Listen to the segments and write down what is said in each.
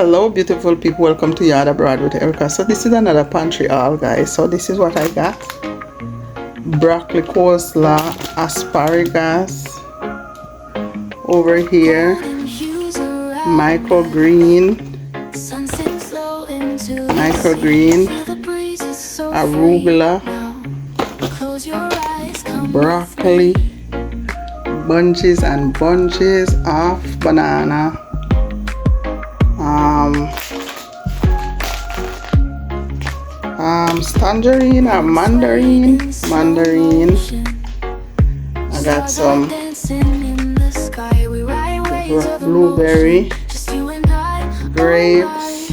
Hello beautiful people, welcome to Yard Abroad with Erica. So this is another pantry haul, guys. So this is what I got: broccoli, coleslaw, asparagus, over here microgreen, arugula, broccoli, bunches and bunches of banana, tangerine or mandarin. I got some blueberry, grapes,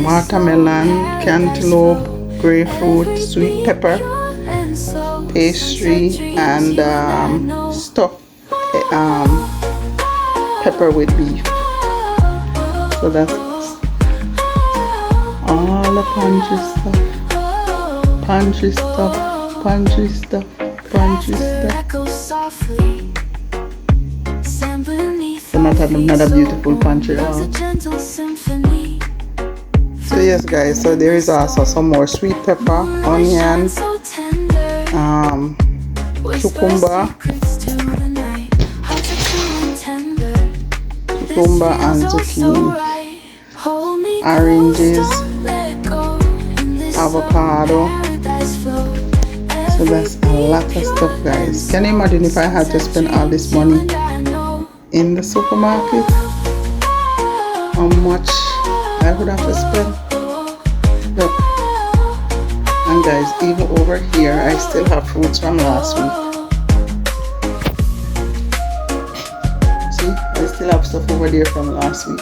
watermelon, cantaloupe, grapefruit, sweet pepper, pastry, and stuffed pepper with beef. So that's all the pantry stuff. So another beautiful pantry haul. So yes guys, so there is also some more sweet pepper, onion, cucumber and zucchini, oranges, avocado. So that's a lot of stuff, guys. Can you imagine if I had to spend all this money in the supermarket? How much I would have to spend? Look. And guys, even over here I still have fruits from last week. See, I still have stuff over there from last week.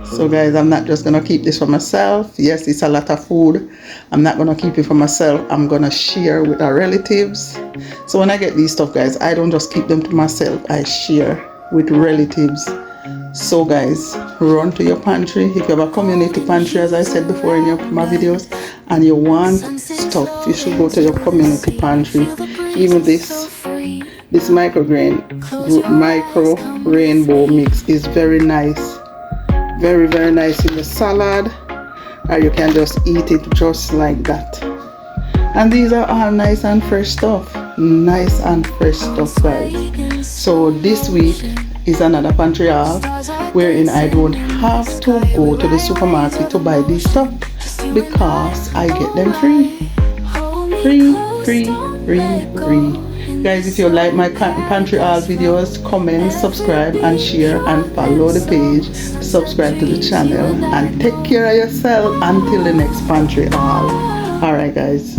So guys, I'm not just gonna keep this for myself. Yes, it's a lot of food. I'm not gonna keep it for myself. I'm gonna share with our relatives. So when I get these stuff, guys, I don't just keep them to myself. I share with relatives. So guys, run to your pantry. If you have a community pantry, as I said before in my videos, and you want stuff, you should go to your community pantry. Even this micro rainbow mix is very nice. Very nice in the salad, or you can just eat it just like that. And these are all nice and fresh stuff. Guys. So this week is another pantry haul wherein I don't have to go to the supermarket to buy this stuff because I get them free. Guys, if you like my pantry haul videos, comment, subscribe and share and follow the page. Subscribe to the channel and take care of yourself until the next pantry haul. Alright guys.